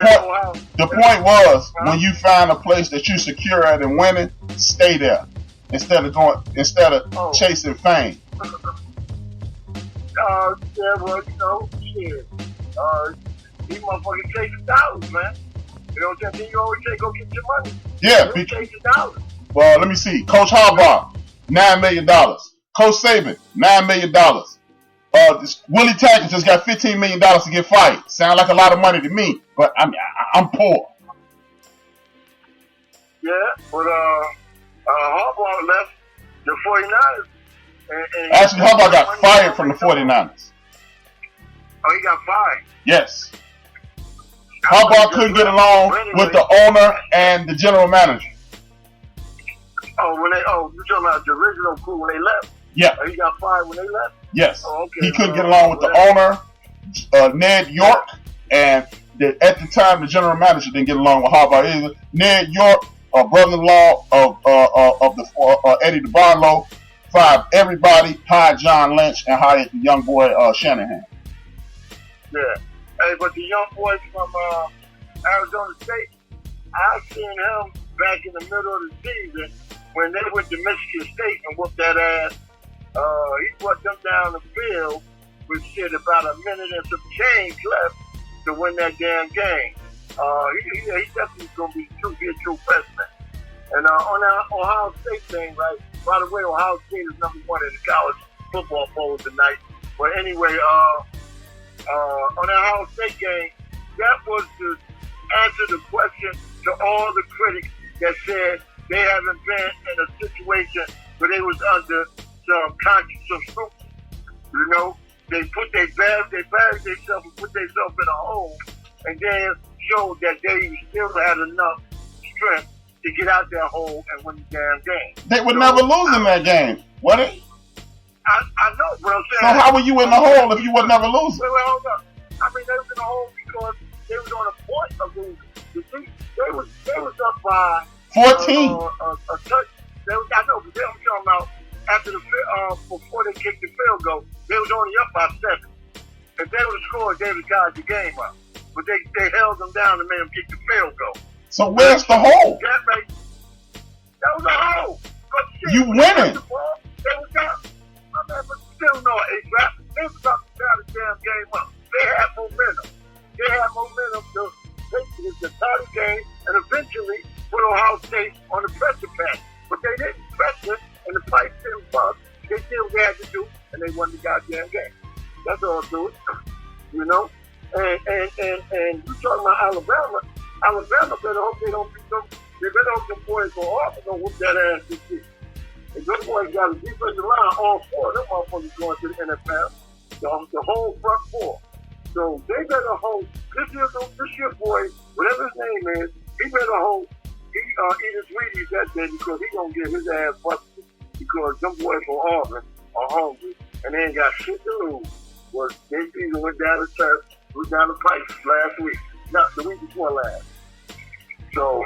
The point was, when you find a place that you secure at and winning, stay there instead of chasing fame. Yeah, well, shit. These motherfuckers chasing dollars, man. You know what I'm saying? Then you always say, go get your money. Yeah, chasing dollars. Well, let me see. Coach Harbaugh, $9 million. Coach Saban, $9 million. Willie Taggart just got $15 million to get fired. Sound like a lot of money to me, but I'm poor. Yeah, but Harbaugh left the 49ers. Actually, Harbaugh got fired from the 49ers. Oh, he got fired? Yes. Harbaugh couldn't get along with the owner and the general manager. You're talking about the original crew when they left? Yeah. He got fired when they left? Yes. Oh, okay. He couldn't get along with the owner, Ned York, and at the time the general manager didn't get along with Harbaugh either. Ned York, brother-in-law of Eddie DeBarlo, fired everybody, hired John Lynch, and hired the young boy Shanahan. Yeah. Hey, but the young boy from Arizona State, I seen him back in the middle of the season when they went to Michigan State and whooped that ass. He brought them down the field with shit about a minute and some change left to win that damn game. He definitely going to be a true freshman. And on that Ohio State thing, right? By the way, Ohio State is number one in the college football poll tonight. But anyway, on the Ohio State game, that was to answer the question to all the critics that said they haven't been in a situation where they was under some conscious scrutiny. You know, they buried themselves and put themselves in a hole, and then showed that they still had enough strength to get out that hole and win the damn game. They would never lose in that game, would it? I know, but I'm saying. So how were you in the hole if you would never lose? Well, hold up. I mean, they was in the hole because they was on a point of losing. You see, they was up by 14. A touch. I know, but they were talking about after before they kicked the field goal, they was only up by 7. If they would have scored, they would have tied the game up. But they held them down and made them kick the field goal. So where's the hole? That was a hole. But shit, you winning. They was down. But still no HRap. They was about to tie the damn game up. They had momentum. To tie the game and eventually put Ohio State on the pressure pass. But they didn't pressure and the pipes didn't bust. They did what they had to do and they won the goddamn game. That's all to it. You know? And you talking about Alabama. Alabama better hope they don't beat them. They better hope them boys go off and don't whoop that ass this year. And them boys got a defensive line, all 4 of them motherfuckers going to the NFL. The whole front 4. So they better hold this year boy, whatever his name is, he better hold eat his Wheaties that day because he gonna get his ass busted because them boys from Auburn are hungry and they ain't got shit to lose. Well, they either went down the pipe last week. Not the week before last. So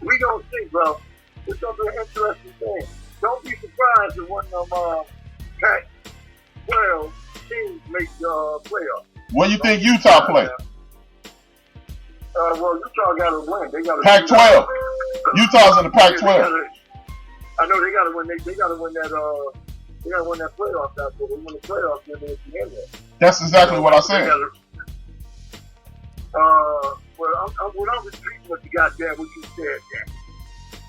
we gonna see, bro. It's gonna be an interesting thing. Don't be surprised if one of them Pac-12 teams make the playoffs. What do you think Utah play? Well, Utah got to win. They got to Pac-12. Utah's in the Pac-12. I know they got to win. They got to win that. They got to win that playoff. That's what they win the playoff. Then they can get there. That's exactly what I said. Well, I'm repeating what you said, man.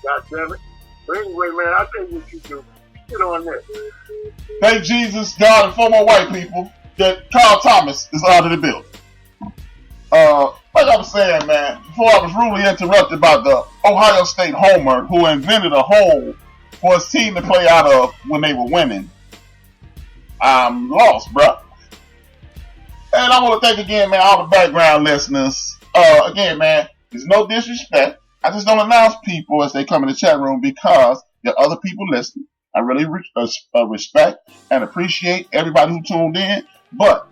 God damn it. But anyway, man, I'll tell you what you do. Get on this. Thank Jesus, God, and 4 more white people that Carl Thomas is out of the building. Like I was saying, man, before I was rudely interrupted by the Ohio State homer who invented a hole for his team to play out of when they were winning, I'm lost, bro. And I want to thank again, man, all the background listeners. Again, man, there's no disrespect. I just don't announce people as they come in the chat room because there are other people listening. I really respect and appreciate everybody who tuned in, but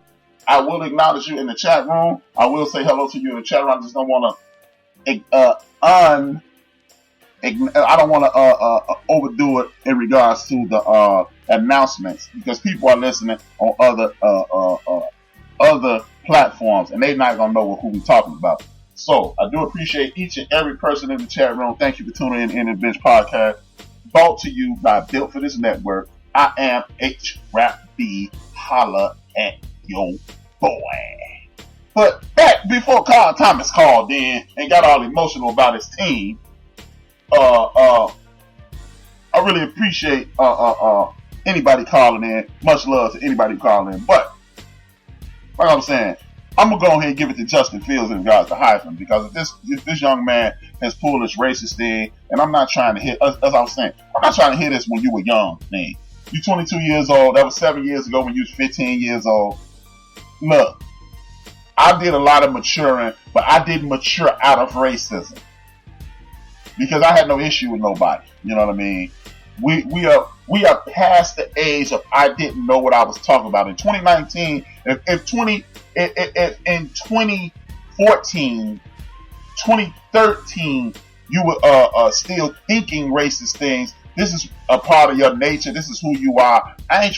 I will acknowledge you in the chat room. I will say hello to you in the chat room. I just don't want to I don't want to overdo it in regards to the announcements because people are listening on other platforms and they're not gonna know who we're talking about. So I do appreciate each and every person in the chat room. Thank you for tuning in the Bench Podcast. Brought to you by Built for This Network. I am HRap B. Holla at your boy. But back before Carl Thomas called in and got all emotional about his team, I really appreciate anybody calling in. Much love to anybody calling in. But like I was saying, I'm gonna go ahead and give it to Justin Fields in regards to Heisman, because if this young man has pulled this racist thing, and I'm not trying to hit, as I was saying, I'm not trying to hit this when you were young thing. You're 22 years old. That was 7 years ago when you was 15 years old. Look, I did a lot of maturing, but I didn't mature out of racism because I had no issue with nobody. You know what I mean? We are past the age of I didn't know what I was talking about. In 2019, in 2014, 2013, you were still thinking racist things. This is a part of your nature. This is who you are. I ain't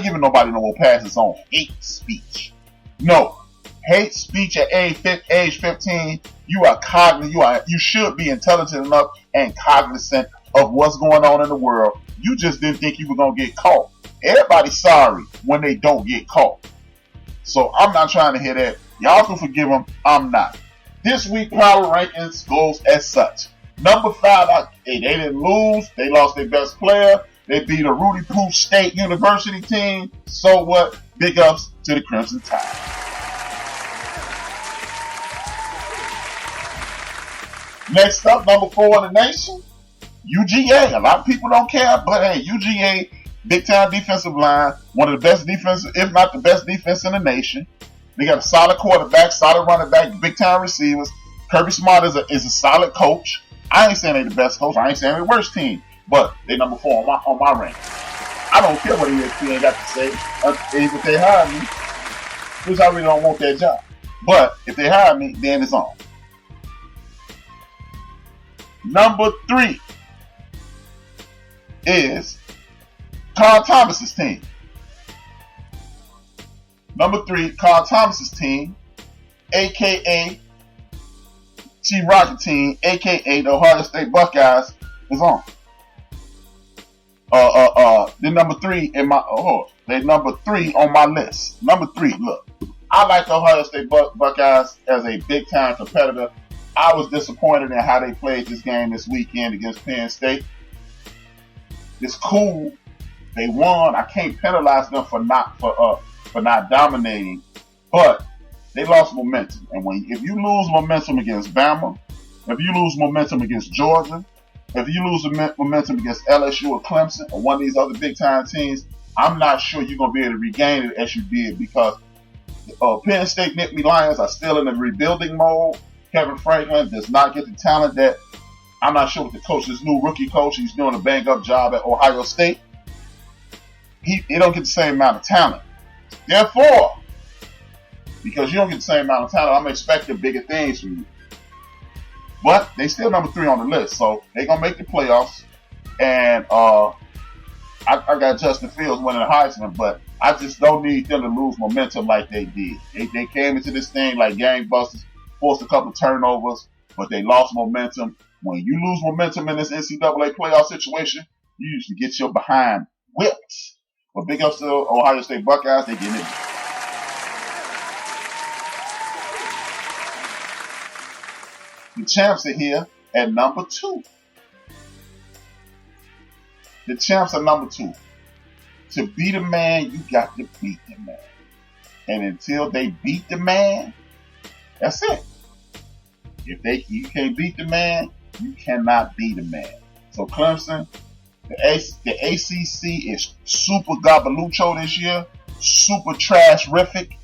giving nobody no more passes on hate speech. No. Hate speech at age 15, you are cognizant. You should be intelligent enough and cognizant of what's going on in the world. You just didn't think you were going to get caught. Everybody's sorry when they don't get caught. So I'm not trying to hear that. Y'all can forgive them. I'm not. This week power rankings goes as such. Number 5, they didn't lose. They lost their best player. They beat a Rudy Pooh State University team. So what? Big ups to the Crimson Tide. Next up, number 4 in the nation, UGA. A lot of people don't care, but hey, UGA, big time defensive line, one of the best defense, if not the best defense in the nation. They got a solid quarterback, solid running back, big time receivers. Kirby Smart is a solid coach. I ain't saying they're the best coach. I ain't saying they're the worst team, but they're number 4 on my rank. I don't care what ESP ain't got to say. If they hire me, which I really don't want that job. But if they hire me, then it's on. Number 3 is Carl Thomas's team. Number 3, Carl Thomas's team, a.k.a. T-Rocket team, a.k.a. the Ohio State Buckeyes, is on. They're number 3 in my, they're number 3 on my list. Number 3, look, I like the Ohio State Buckeyes as a big time competitor. I was disappointed in how they played this game this weekend against Penn State. It's cool. They won. I can't penalize them for not dominating, but they lost momentum. And if you lose momentum against Bama, if you lose momentum against Georgia, if you lose momentum against LSU or Clemson or one of these other big time teams, I'm not sure you're going to be able to regain it as you did, because Penn State Nittany Lions are still in the rebuilding mode. Kevin Franklin does not get the talent that, I'm not sure what the coach, this new rookie coach, he's doing a bang up job at Ohio State. He don't get the same amount of talent. Therefore, because you don't get the same amount of talent, I'm expecting bigger things from you. But they still number 3 on the list, so they're going to make the playoffs. And I got Justin Fields winning the Heisman, but I just don't need them to lose momentum like they did. They came into this thing like gangbusters, forced a couple of turnovers, but they lost momentum. When you lose momentum in this NCAA playoff situation, you usually get your behind whipped. But big ups to Ohio State Buckeyes, they getting it. The champs are here at number 2. The champs are number 2. To beat a man, you got to beat the man. And until they beat the man, that's it. If you can't beat the man, you cannot beat a man. So Clemson, the ACC is super gabalucho this year, super trash-rific,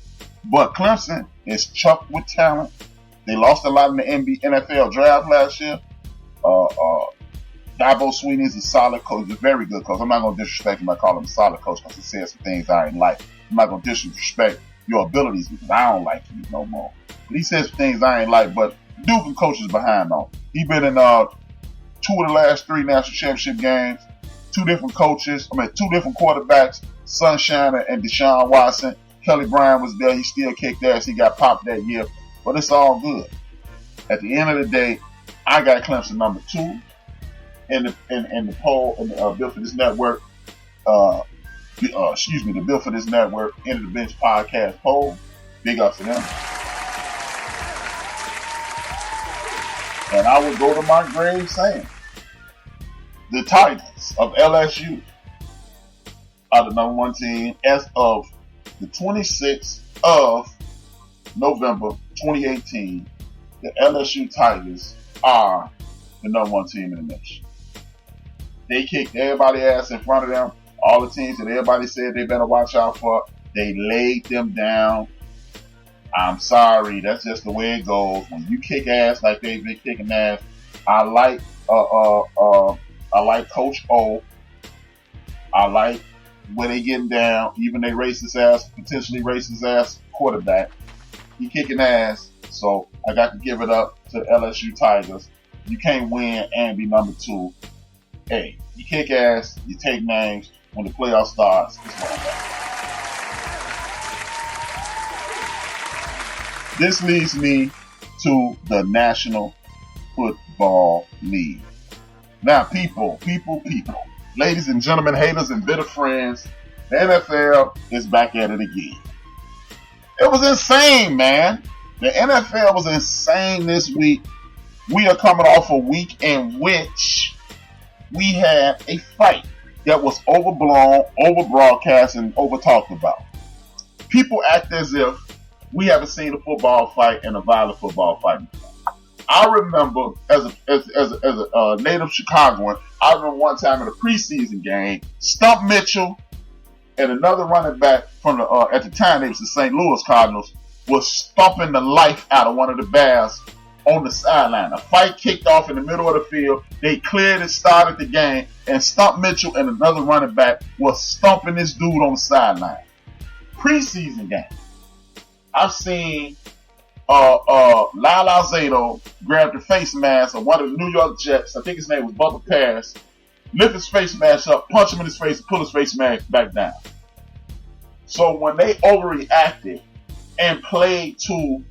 but Clemson is chucked with talent. They lost a lot in the NFL draft last year. Dabo Swinney is a solid coach. He's a very good coach. I'm not going to disrespect him by calling him a solid coach because he said some things I ain't like. I'm not going to disrespect your abilities because I don't like you no more. But he says some things I ain't like, but Duke and coaches behind on. He's been in 2 of the last 3 national championship games. 2 different coaches. 2 different quarterbacks. Sunshine and Deshaun Watson. Kelly Bryant was there. He still kicked ass. He got popped that year. But it's all good. At the end of the day, I got Clemson number 2 in the poll in the Bill for This Network. The Bill for This Network End of the Bench podcast poll. Big up for them. And I will go to my grave saying the Titans of LSU are the number 1 team as of the 26th of November 2018. The LSU Tigers are the number 1 team in the nation. They kicked everybody's ass in front of them. All the teams that everybody said they better watch out for, they laid them down. I'm sorry, that's just the way it goes. When you kick ass like they've been kicking ass, I like Coach O. I like when they getting down, even they potentially racist ass quarterback. He kicking ass, so I got to give it up to the LSU Tigers. You can't win and be number 2. Hey, you kick ass, you take names. When the playoff starts, it's going back. This leads me to the National Football League. Now, people, ladies and gentlemen, haters and bitter friends, the NFL is back at it again. It was insane, man. The NFL was insane this week. We are coming off a week in which we had a fight that was overblown, over-broadcast, and over-talked about. People act as if we haven't seen a football fight and a violent football fight before. I remember, as a native Chicagoan, I remember one time in a preseason game, Stump Mitchell and another running back from at the time they was the St. Louis Cardinals, was stomping the life out of one of the Bears on the sideline. A fight kicked off in the middle of the field. They cleared and started the game, and Stump Mitchell and another running back was stomping this dude on the sideline. Preseason game. I've seen Lyle Alzado grab the face mask of one of the New York Jets. I think his name was Bubba Paris. Lift his face mask up, punch him in his face, and pull his face mask back down. So when they overreacted and played to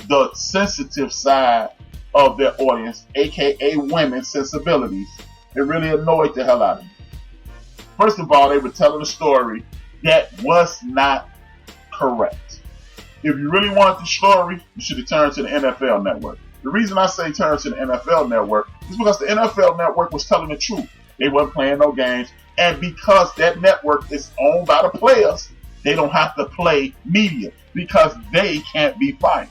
the sensitive side of their audience, aka women's sensibilities, it really annoyed the hell out of me. First of all, they were telling a story that was not correct. If you really want the story, you should have turned to the NFL Network. The reason I say turn to the NFL Network is because the NFL Network was telling the truth. They weren't playing no games, and because that network is owned by the players, they don't have to play media because they can't be fired.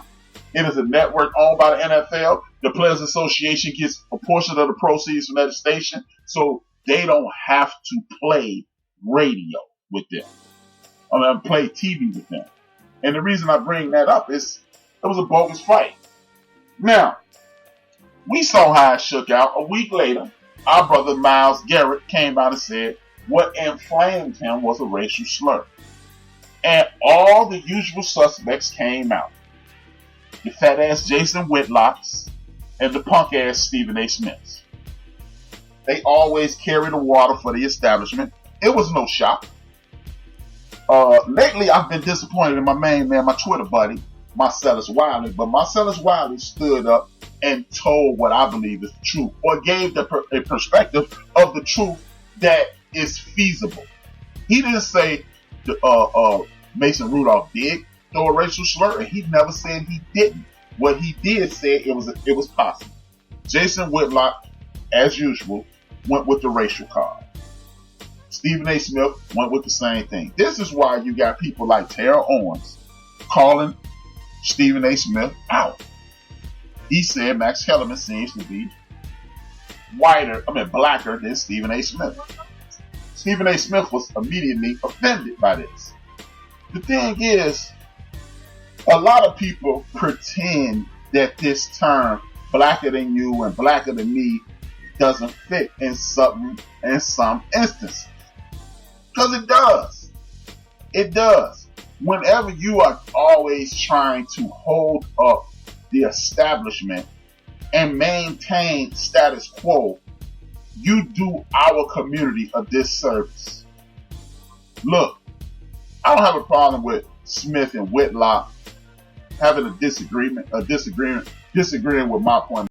It is a network owned by the NFL. The Players Association gets a portion of the proceeds from that station, so they don't have to play radio with them. Play TV with them. And the reason I bring that up is it was a bogus fight. Now, we saw how it shook out. A week later, our brother Myles Garrett came out and said what inflamed him was a racial slur. And all the usual suspects came out. The fat ass Jason Whitlocks and the punk ass Stephen A. Smiths. They always carry the water for the establishment. It was no shock. Lately, I've been disappointed in my main man, my Twitter buddy, Marcellus Wiley. But Marcellus Wiley stood up and told what I believe is the truth, or gave a perspective of the truth that is feasible. He didn't say Mason Rudolph did throw a racial slur, and he never said he didn't. What he did say it was possible. Jason Whitlock, as usual, went with the racial card. Stephen A. Smith went with the same thing. This is why you got people like Terrell Owens calling Stephen A. Smith out. He said Max Kellerman seems to be blacker than Stephen A. Smith. Stephen A. Smith was immediately offended by this. The thing is, a lot of people pretend that this term, blacker than you and blacker than me, doesn't fit in some instances. Because it does. It does. Whenever you are always trying to hold up the establishment and maintain status quo, you do our community a disservice. Look, I don't have a problem with Smith and Whitlock having a disagreement disagreeing with my point.